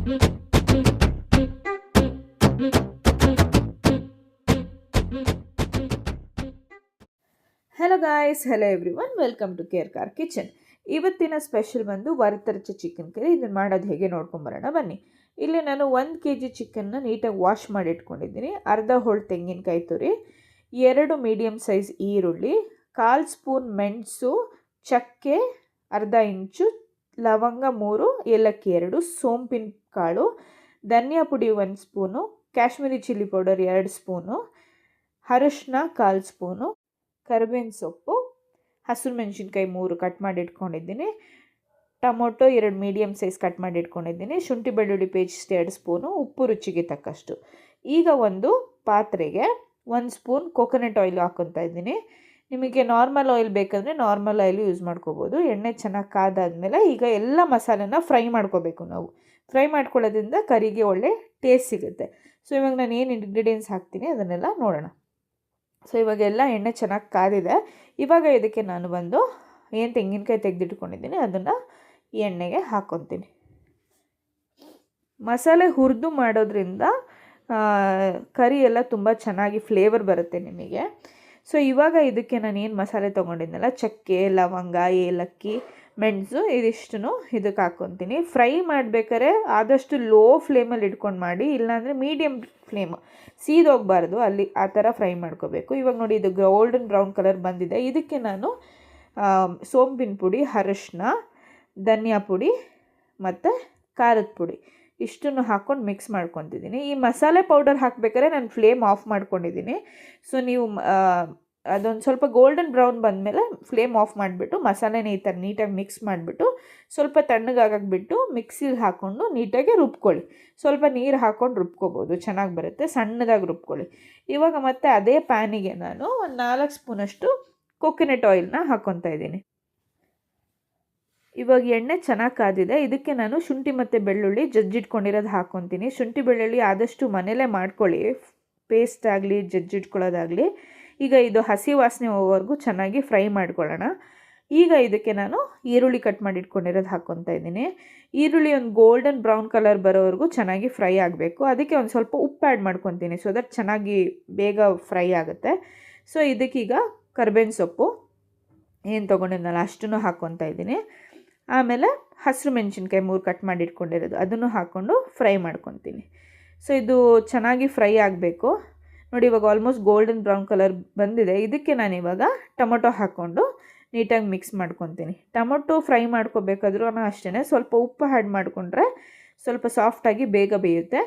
Hello guys, hello everyone, welcome to care car kitchen. ಇವತ್ತಿನ special ಬಂದು ವರತರಚ chicken curry. ಇದನ್ನು ಮಾಡೋದು ಹೇಗೆ ನೋಡ್ಕೊಂಬರೋಣ ಬನ್ನಿ. ಇಲ್ಲಿ ನಾನು 1 kg ಚಿಕನ್ನ ನೀಟಾಗಿ ವಾಶ್ ಮಾಡಿ ಇಟ್ಕೊಂಡಿದ್ದೀನಿ. ಅರ್ಧ ಹೋಳು ತೆಂಗಿನಕಾಯಿ ತುರಿ, 2 ಮೀಡಿಯಮ್ ಸೈಜ್ ಈರುಳ್ಳಿ, 1/4 ಸ್ಪೂನ್ ಮೆಣಸು, ಚಕ್ಕೆ ಅರ್ಧ ಇಂಚು, ಲವಂಗ 3, ಏಲಕ್ಕಿ 2, ಸೋಂಪಿನ ಕಾಳು, ಧನಿಯಾ ಪುಡಿ 1 spoon, Kashmiri chilli powder 2 spoon, ಅರಿಶಿನ 1/4 ಸ್ಪೂನು, ಕರಿಬೇವಿನ ಸೊಪ್ಪು, ಹಸಿರು ಮೆಣಸಿನ್ಕಾಯಿ 3 ಕಟ್ ಮಾಡಿ ಇಟ್ಕೊಂಡಿದ್ದೀನಿ, ಟೊಮೊಟೊ 2 ಮೀಡಿಯಮ್ ಸೈಜ್ ಕಟ್ ಮಾಡಿ ಇಟ್ಕೊಂಡಿದ್ದೀನಿ, ಶುಂಠಿ ಬೆಳ್ಳುಳ್ಳಿ ಪೇಸ್ಟ್ 2 ಸ್ಪೂನು, ಉಪ್ಪು ರುಚಿಗೆ ತಕ್ಕಷ್ಟು. ಈಗ ಒಂದು ಪಾತ್ರೆಗೆ 1 ಸ್ಪೂನ್ ಕೊಕೊನಟ್ ಆಯಿಲ್ ಹಾಕ್ಕೊತಾ ಇದ್ದೀನಿ. ನಿಮಗೆ ನಾರ್ಮಲ್ ಆಯಿಲ್ ಬೇಕಂದರೆ ನಾರ್ಮಲ್ ಆಯಿಲ್ ಯೂಸ್ ಮಾಡ್ಕೋಬೋದು. ಎಣ್ಣೆ ಚೆನ್ನಾಗಿ ಕಾದಾದ್ಮೇಲೆ ಈಗ ಎಲ್ಲ ಮಸಾಲೆನ ಫ್ರೈ ಮಾಡ್ಕೋಬೇಕು. ನಾವು ಫ್ರೈ ಮಾಡ್ಕೊಳ್ಳೋದ್ರಿಂದ ಕರಿಗೆ ಒಳ್ಳೆ ಟೇಸ್ಟ್ ಸಿಗುತ್ತೆ. ಸೊ ಇವಾಗ ನಾನು ಏನು ಇಂಗ್ರೀಡಿಯೆಂಟ್ಸ್ ಹಾಕ್ತೀನಿ ಅದನ್ನೆಲ್ಲ ನೋಡೋಣ. ಸೊ ಇವಾಗೆಲ್ಲ ಎಣ್ಣೆ ಚೆನ್ನಾಗಿ ಕಾದಿದೆ. ಇವಾಗ ಇದಕ್ಕೆ ನಾನು ಬಂದು ಏನು ತೆಂಗಿನಕಾಯಿ ತೆಗೆದಿಟ್ಕೊಂಡಿದ್ದೀನಿ ಅದನ್ನು ಈ ಎಣ್ಣೆಗೆ ಹಾಕ್ಕೊತೀನಿ. ಮಸಾಲೆ ಹುರಿದು ಮಾಡೋದ್ರಿಂದ ಕರಿ ಎಲ್ಲ ತುಂಬ ಚೆನ್ನಾಗಿ ಫ್ಲೇವರ್ ಬರುತ್ತೆ ನಿಮಗೆ. ಸೊ ಇವಾಗ ಇದಕ್ಕೆ ನಾನು ಏನು ಮಸಾಲೆ ತೊಗೊಂಡಿದ್ನಲ್ಲ, ಚಕ್ಕೆ, ಲವಂಗ, ಏಲಕ್ಕಿ, ಮೆಣಸು, ಇದಿಷ್ಟನ್ನು ಇದಕ್ಕೆ ಹಾಕ್ಕೊತೀನಿ. ಫ್ರೈ ಮಾಡಬೇಕಾದ್ರೆ ಆದಷ್ಟು ಲೋ ಫ್ಲೇಮಲ್ಲಿ ಇಟ್ಕೊಂಡು ಮಾಡಿ, ಇಲ್ಲಾಂದರೆ ಮೀಡಿಯಮ್ ಫ್ಲೇಮು, ಸೀದೋಗಬಾರ್ದು, ಅಲ್ಲಿ ಆ ಥರ ಫ್ರೈ ಮಾಡ್ಕೋಬೇಕು. ಇವಾಗ ನೋಡಿ ಇದು ಗೋಲ್ಡನ್ ಬ್ರೌನ್ ಕಲರ್ ಬಂದಿದೆ. ಇದಕ್ಕೆ ನಾನು ಸೋಂಪಿನ ಪುಡಿ, ಅರಿಶಿನ, ಧನಿಯಾ ಪುಡಿ ಮತ್ತು ಖಾರದ ಪುಡಿ ಇಷ್ಟನ್ನು ಹಾಕ್ಕೊಂಡು ಮಿಕ್ಸ್ ಮಾಡ್ಕೊತಿದ್ದೀನಿ. ಈ ಮಸಾಲೆ ಪೌಡರ್ ಹಾಕಬೇಕಾದ್ರೆ ನಾನು ಫ್ಲೇಮ್ ಆಫ್ ಮಾಡ್ಕೊಂಡಿದ್ದೀನಿ. ಸೊ ನೀವು ಅದೊಂದು ಸ್ವಲ್ಪ ಗೋಲ್ಡನ್ ಬ್ರೌನ್ ಬಂದಮೇಲೆ ಫ್ಲೇಮ್ ಆಫ್ ಮಾಡಿಬಿಟ್ಟು ಮಸಾಲೆನ ಈ ಥರ ನೀಟಾಗಿ ಮಿಕ್ಸ್ ಮಾಡಿಬಿಟ್ಟು ಸ್ವಲ್ಪ ತಣ್ಣಗಾಗಕ್ಕೆ ಬಿಟ್ಟು ಮಿಕ್ಸಿಗೆ ಹಾಕ್ಕೊಂಡು ನೀಟಾಗಿ ರುಬ್ಕೊಳ್ಳಿ. ಸ್ವಲ್ಪ ನೀರು ಹಾಕ್ಕೊಂಡು ರುಬ್ಕೋಬೋದು, ಚೆನ್ನಾಗಿ ಬರುತ್ತೆ. ಸಣ್ಣದಾಗಿ ರುಬ್ಕೊಳ್ಳಿ. ಇವಾಗ ಮತ್ತೆ ಅದೇ ಪ್ಯಾನಿಗೆ ನಾನು ಒಂದು 4 ಸ್ಪೂನಷ್ಟು ಕೊಕೊನಟ್ ಆಯಿಲ್ನ ಹಾಕ್ಕೊತಾ ಇದ್ದೀನಿ. ಇವಾಗ ಎಣ್ಣೆ ಚೆನ್ನಾಗಿ ಕಾದಿದೆ. ಇದಕ್ಕೆ ನಾನು ಶುಂಠಿ ಮತ್ತು ಬೆಳ್ಳುಳ್ಳಿ ಜಜ್ಜಿಟ್ಕೊಂಡಿರೋದು ಹಾಕ್ಕೊತೀನಿ. ಶುಂಠಿ ಬೆಳ್ಳುಳ್ಳಿ ಆದಷ್ಟು ಮನೇಲೇ ಮಾಡ್ಕೊಳ್ಳಿ, ಪೇಸ್ಟ್ ಆಗಲಿ ಜಜ್ಜಿಟ್ಕೊಳ್ಳೋದಾಗಲಿ. ಈಗ ಇದು ಹಸಿ ವಾಸನೆ ಹೋಗೋವರೆಗೂ ಚೆನ್ನಾಗಿ ಫ್ರೈ ಮಾಡ್ಕೊಳ್ಳೋಣ. ಈಗ ಇದಕ್ಕೆ ನಾನು ಈರುಳ್ಳಿ ಕಟ್ ಮಾಡಿ ಇಟ್ಕೊಂಡಿರೋದು ಹಾಕ್ಕೊತಾ ಇದ್ದೀನಿ. ಈರುಳ್ಳಿ ಒಂದು ಗೋಲ್ಡನ್ ಬ್ರೌನ್ ಕಲರ್ ಬರೋವರೆಗೂ ಚೆನ್ನಾಗಿ ಫ್ರೈ ಆಗಬೇಕು. ಅದಕ್ಕೆ ಒಂದು ಸ್ವಲ್ಪ ಉಪ್ಪು ಆ್ಯಡ್ ಮಾಡ್ಕೊತೀನಿ, ಸೊ ದಟ್ ಚೆನ್ನಾಗಿ ಬೇಗ ಫ್ರೈ ಆಗುತ್ತೆ. ಸೊ ಇದಕ್ಕೀಗ ಕರಿಬೇವಿನ ಸೊಪ್ಪು ಏನು ತೊಗೊಂಡಿದ್ನಲ್ಲ ಅಷ್ಟನ್ನು ಹಾಕ್ಕೊತಾ ಇದ್ದೀನಿ. ಆಮೇಲೆ ಹಸಿರು ಮೆಣಸಿನ್ಕಾಯಿ 3 ಕಟ್ ಮಾಡಿ ಇಟ್ಕೊಂಡಿರೋದು ಅದನ್ನು ಹಾಕ್ಕೊಂಡು ಫ್ರೈ ಮಾಡ್ಕೊತೀನಿ. ಸೊ ಇದು ಚೆನ್ನಾಗಿ ಫ್ರೈ ಆಗಬೇಕು. ನೋಡಿ ಇವಾಗ ಆಲ್ಮೋಸ್ಟ್ ಗೋಲ್ಡನ್ ಬ್ರೌನ್ ಕಲರ್ ಬಂದಿದೆ. ಇದಕ್ಕೆ ನಾನು ಇವಾಗ ಟೊಮೊಟೊ ಹಾಕ್ಕೊಂಡು ನೀಟಾಗಿ ಮಿಕ್ಸ್ ಮಾಡ್ಕೊತೀನಿ. ಟೊಮೊಟೊ ಫ್ರೈ ಮಾಡ್ಕೋಬೇಕಾದ್ರೂ ಅಷ್ಟೇ ಸ್ವಲ್ಪ ಉಪ್ಪು ಆ್ಯಡ್ ಮಾಡಿಕೊಂಡ್ರೆ ಸ್ವಲ್ಪ ಸಾಫ್ಟಾಗಿ ಬೇಗ ಬೇಯುತ್ತೆ.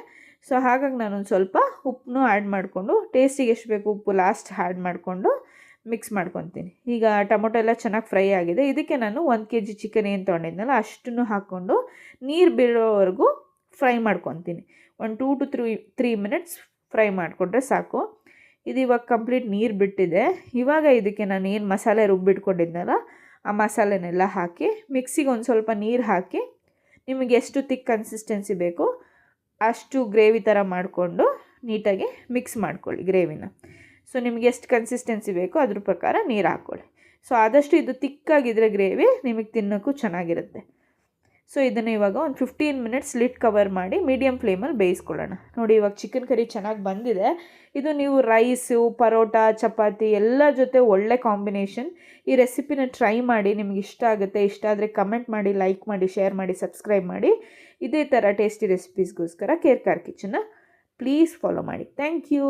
ಸೊ ಹಾಗಾಗಿ ನಾನೊಂದು ಸ್ವಲ್ಪ ಉಪ್ಪನ್ನು ಆ್ಯಡ್ ಮಾಡಿಕೊಂಡು ಟೇಸ್ಟಿಗೆ ಎಷ್ಟು ಬೇಕು ಉಪ್ಪು ಲಾಸ್ಟ್ ಆ್ಯಡ್ ಮಾಡಿಕೊಂಡು ಮಿಕ್ಸ್ ಮಾಡ್ಕೊತೀನಿ. ಈಗ ಟೊಮೊಟೊ ಎಲ್ಲ ಚೆನ್ನಾಗಿ ಫ್ರೈ ಆಗಿದೆ. ಇದಕ್ಕೆ ನಾನು 1 kg ಚಿಕನ್ ಏನು ತೊಗೊಂಡಿದ್ನಲ್ಲ ಅಷ್ಟನ್ನು ಹಾಕ್ಕೊಂಡು ನೀರು ಬೀಳೋವರೆಗೂ ಫ್ರೈ ಮಾಡ್ಕೊತೀನಿ. ಒಂದು 2 to 3 ಮಿನಿಟ್ಸ್ ಫ್ರೈ ಮಾಡಿಕೊಂಡ್ರೆ ಸಾಕು. ಇದು ಇವಾಗ ಕಂಪ್ಲೀಟ್ ನೀರು ಬಿಟ್ಟಿದೆ. ಇವಾಗ ಇದಕ್ಕೆ ನಾನು ಏನು ಮಸಾಲೆ ರುಬ್ಬಿಟ್ಕೊಂಡಿದ್ನಲ್ಲ ಆ ಮಸಾಲೆನೆಲ್ಲ ಹಾಕಿ ಮಿಕ್ಸಿಗೆ ಒಂದು ಸ್ವಲ್ಪ ನೀರು ಹಾಕಿ ನಿಮಗೆ ಎಷ್ಟು ತಿಕ್ ಕನ್ಸಿಸ್ಟೆನ್ಸಿ ಬೇಕು ಅಷ್ಟು ಗ್ರೇವಿ ಥರ ಮಾಡಿಕೊಂಡು ನೀಟಾಗಿ ಮಿಕ್ಸ್ ಮಾಡ್ಕೊಳ್ಳಿ ಗ್ರೇವಿನ. ಸೊ ನಿಮಗೆ ಎಷ್ಟು ಕನ್ಸಿಸ್ಟೆನ್ಸಿ ಬೇಕೋ ಅದ್ರ ಪ್ರಕಾರ ನೀರು ಹಾಕ್ಕೊಳ್ಳಿ. ಸೊ ಆದಷ್ಟು ಇದು ತಿಕ್ಕಾಗಿದ್ದರೆ ಗ್ರೇವಿ ನಿಮಗೆ ತಿನ್ನೋಕ್ಕೂ ಚೆನ್ನಾಗಿರುತ್ತೆ. ಸೊ ಇದನ್ನು ಇವಾಗ ಒಂದು 15 ಮಿನಿಟ್ಸ್ ಲಿಡ್ ಕವರ್ ಮಾಡಿ ಮೀಡಿಯಮ್ ಫ್ಲೇಮಲ್ಲಿ ಬೇಯಿಸ್ಕೊಳ್ಳೋಣ. ನೋಡಿ ಇವಾಗ ಚಿಕನ್ ಕರಿ ಚೆನ್ನಾಗಿ ಬಂದಿದೆ. ಇದು ನೀವು ರೈಸು, ಪರೋಟ, ಚಪಾತಿ ಎಲ್ಲ ಜೊತೆ ಒಳ್ಳೆ ಕಾಂಬಿನೇಷನ್. ಈ ರೆಸಿಪಿನ ಟ್ರೈ ಮಾಡಿ, ನಿಮ್ಗೆ ಇಷ್ಟ ಆಗುತ್ತೆ. ಇಷ್ಟ ಆದರೆ ಕಮೆಂಟ್ ಮಾಡಿ, ಲೈಕ್ ಮಾಡಿ, ಶೇರ್ ಮಾಡಿ, ಸಬ್ಸ್ಕ್ರೈಬ್ ಮಾಡಿ. ಇದೇ ಥರ ಟೇಸ್ಟಿ ರೆಸಿಪೀಸ್ಗೋಸ್ಕರ ಕೇರ್ ಕಾರ್ ಕಿಚನ್ನ ಪ್ಲೀಸ್ ಫಾಲೋ ಮಾಡಿ. Thank you.